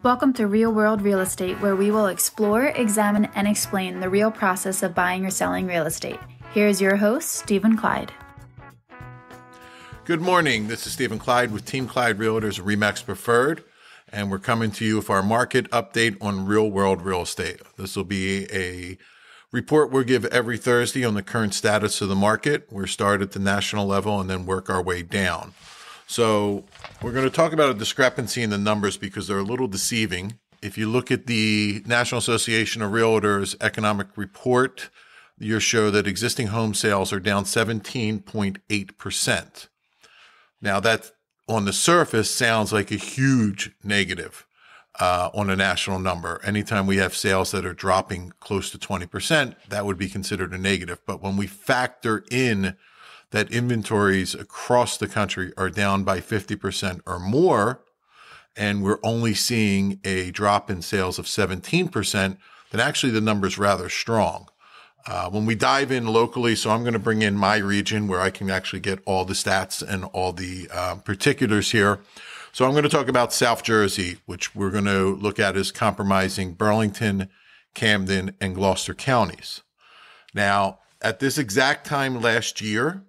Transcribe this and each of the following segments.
Welcome to Real World Real Estate, where we will explore, examine, and explain the real process of buying or selling real estate. Here is your host, Stephen Clyde. Good morning. This is Stephen Clyde with Team Clyde Realtors RE/MAX Preferred, and we're coming to you with our market update on Real World Real Estate. This will be a report we'll give every Thursday on the current status of the market. We'll start at the national level and then work our way down. So we're going to talk about a discrepancy in the numbers because they're a little deceiving. If you look at the National Association of Realtors economic report, you show that existing home sales are down 17.8%. Now that on the surface sounds like a huge negative on a national number. Anytime we have sales that are dropping close to 20%, that would be considered a negative. But when we factor in that inventories across the country are down by 50% or more, and we're only seeing a drop in sales of 17%, then actually the number's rather strong. When we dive in locally, so I'm going to bring in my region where I can actually get all the stats and all the particulars here. So I'm going to talk about South Jersey, which we're going to look at as comprising Burlington, Camden, and Gloucester counties. Now, at this exact time last year,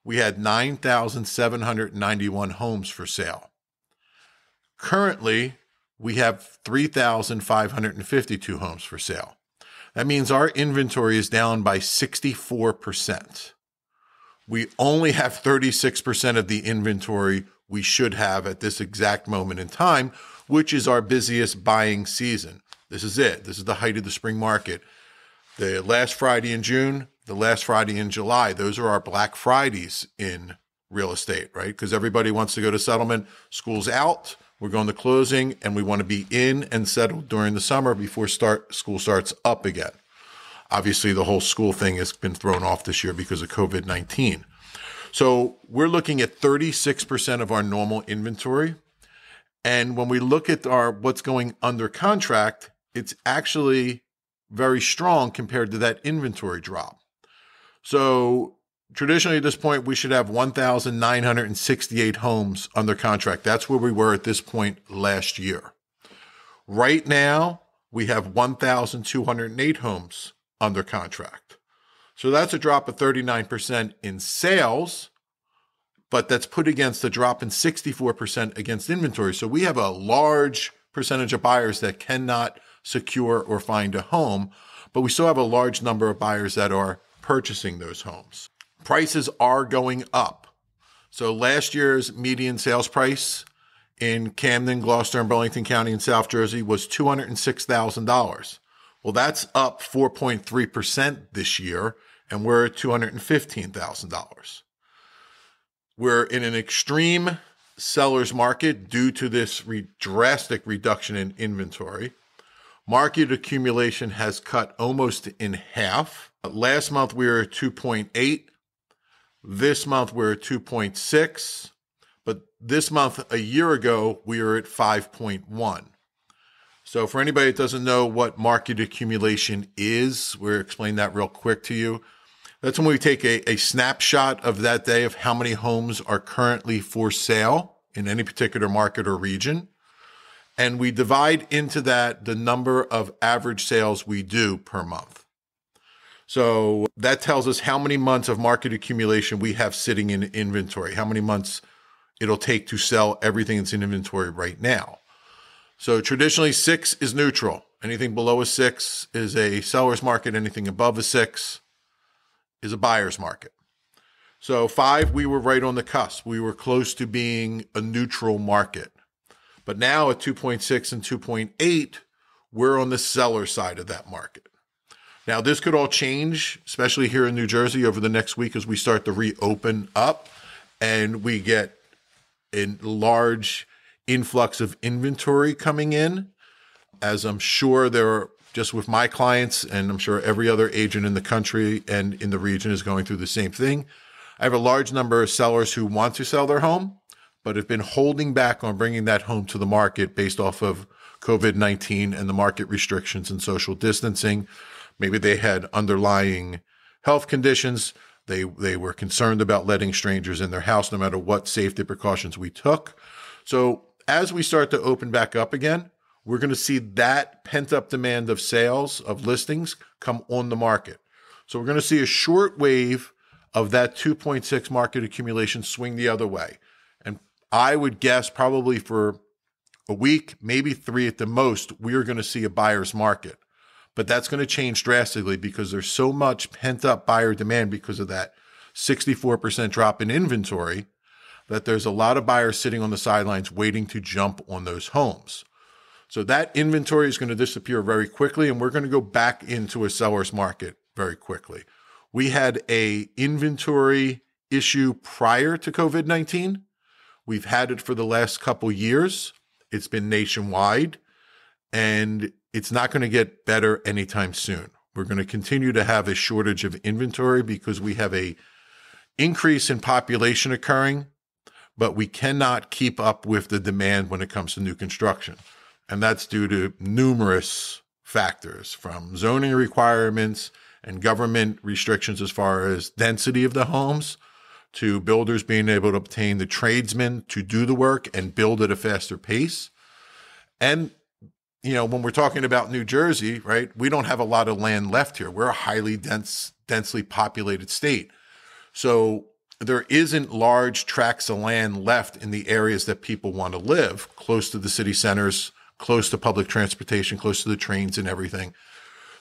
we had 9,791 homes for sale. Currently, we have 3,552 homes for sale. That means our inventory is down by 64%. We only have 36% of the inventory we should have at this exact moment in time, which is our busiest buying season. This is it. This is the height of the spring market. The last Friday in June, the last Friday in July, those are our Black Fridays in real estate, right? Because everybody wants to go to settlement. School's out. We're going to closing, and we want to be in and settled during the summer before school starts up again. Obviously, the whole school thing has been thrown off this year because of COVID-19. So we're looking at 36% of our normal inventory. And when we look at what's going under contract, it's actually very strong compared to that inventory drop. So traditionally at this point, we should have 1,968 homes under contract. That's where we were at this point last year. Right now, we have 1,208 homes under contract. So that's a drop of 39% in sales, but that's put against a drop in 64% against inventory. So we have a large percentage of buyers that cannot secure or find a home, but we still have a large number of buyers that are purchasing those homes. Prices are going up. So last year's median sales price in Camden, Gloucester, and Burlington County in South Jersey was $206,000. Well, that's up 4.3% this year, and we're at $215,000. We're in an extreme seller's market due to this drastic reduction in inventory. Market accumulation has cut almost in half. Last month, we were at 2.8. This month, we're at 2.6. But this month, a year ago, we were at 5.1. So for anybody that doesn't know what market accumulation is, we'll explain that real quick to you. That's when we take a snapshot of that day of how many homes are currently for sale in any particular market or region. And we divide into that the number of average sales we do per month. So that tells us how many months of market accumulation we have sitting in inventory, how many months it'll take to sell everything that's in inventory right now. So traditionally 6 is neutral. Anything below a 6 is a seller's market. Anything above a 6 is a buyer's market. So 5, we were right on the cusp. We were close to being a neutral market. But now at 2.6 and 2.8, we're on the seller side of that market. Now, this could all change, especially here in New Jersey over the next week as we start to reopen up and we get a large influx of inventory coming in, as I'm sure there are, just with my clients, and I'm sure every other agent in the country and in the region is going through the same thing. I have a large number of sellers who want to sell their home, but have been holding back on bringing that home to the market based off of COVID-19 and the market restrictions and social distancing. Maybe they had underlying health conditions. They were concerned about letting strangers in their house no matter what safety precautions we took. So as we start to open back up again, we're going to see that pent-up demand of sales, of listings, come on the market. So we're going to see a short wave of that 2.6 market accumulation swing the other way. And I would guess probably for a week, maybe 3 at the most, we are going to see a buyer's market. But that's going to change drastically because there's so much pent-up buyer demand because of that 64% drop in inventory that there's a lot of buyers sitting on the sidelines waiting to jump on those homes. So that inventory is going to disappear very quickly, and we're going to go back into a seller's market very quickly. We had an inventory issue prior to COVID-19. We've had it for the last couple years. It's been nationwide, and it's not going to get better anytime soon. We're going to continue to have a shortage of inventory because we have an increase in population occurring, but we cannot keep up with the demand when it comes to new construction. And that's due to numerous factors, from zoning requirements and government restrictions as far as density of the homes, to builders being able to obtain the tradesmen to do the work and build at a faster pace. And, when we're talking about New Jersey, right, we don't have a lot of land left here. We're a highly densely populated state. So there isn't large tracts of land left in the areas that people want to live, close to the city centers, close to public transportation, close to the trains and everything.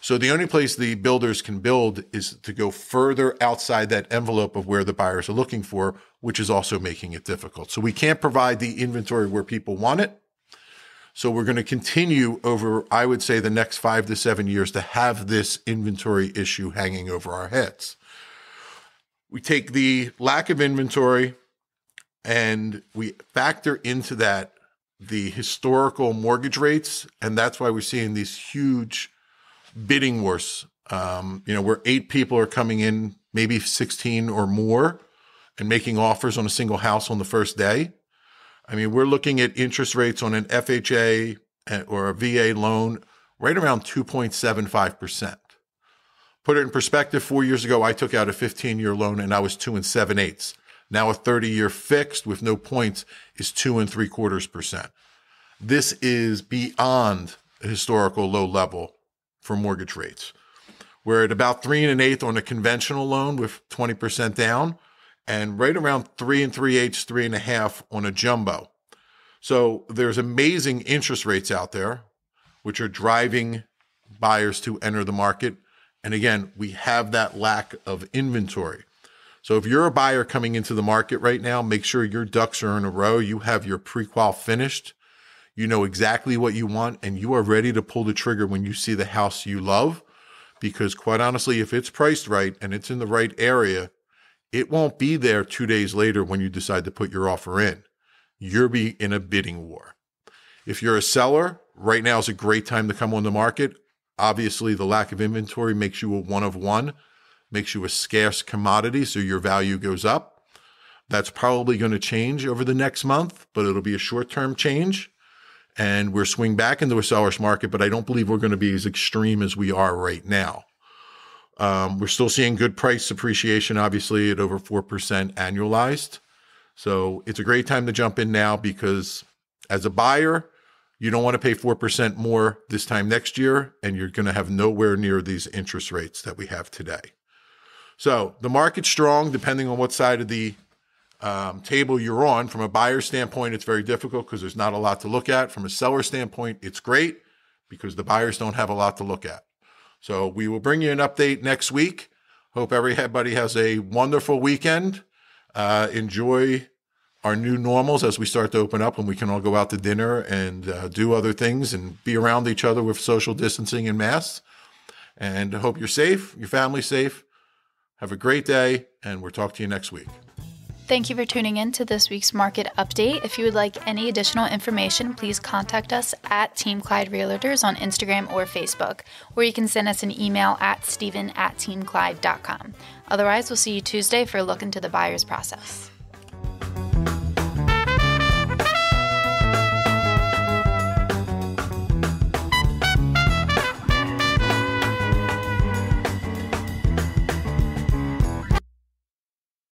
So the only place the builders can build is to go further outside that envelope of where the buyers are looking for, which is also making it difficult. So we can't provide the inventory where people want it. So we're going to continue over, I would say, the next 5 to 7 years to have this inventory issue hanging over our heads. We take the lack of inventory and we factor into that the historical mortgage rates, and that's why we're seeing these huge bidding wars. Where 8 people are coming in, maybe 16 or more, and making offers on a single house on the first day. We're looking at interest rates on an FHA or a VA loan right around 2.75%. Put it in perspective, 4 years ago, I took out a 15-year loan and I was 2 7/8. Now a 30-year fixed with no points is 2 3/4%. This is beyond a historical low level for mortgage rates. We're at about 3 1/8 on a conventional loan with 20% down, and right around 3 3/8, 3 1/2 on a jumbo. So there's amazing interest rates out there, which are driving buyers to enter the market. And again, we have that lack of inventory. So if you're a buyer coming into the market right now, make sure your ducks are in a row. You have your pre-qual finished. You know exactly what you want, and you are ready to pull the trigger when you see the house you love. Because quite honestly, if it's priced right and it's in the right area, it won't be there 2 days later when you decide to put your offer in. You'll be in a bidding war. If you're a seller, right now is a great time to come on the market. Obviously, the lack of inventory makes you a one of one, makes you a scarce commodity, so your value goes up. That's probably going to change over the next month, but it'll be a short-term change. And we're swing back into a seller's market, but I don't believe we're going to be as extreme as we are right now. We're still seeing good price appreciation, obviously, at over 4% annualized. So it's a great time to jump in now because as a buyer, you don't want to pay 4% more this time next year, and you're going to have nowhere near these interest rates that we have today. So the market's strong, depending on what side of the table you're on. From a buyer standpoint, it's very difficult because there's not a lot to look at. From a seller standpoint, it's great because the buyers don't have a lot to look at. So we will bring you an update next week. Hope everybody has a wonderful weekend. Enjoy our new normals as we start to open up and we can all go out to dinner and do other things and be around each other with social distancing and masks. And I hope you're safe, your family's safe. Have a great day, and we'll talk to you next week. Thank you for tuning in to this week's market update. If you would like any additional information, please contact us at Team Clyde Realtors on Instagram or Facebook, or you can send us an email at steven@teamclyde.com. Otherwise, we'll see you Tuesday for a look into the buyer's process.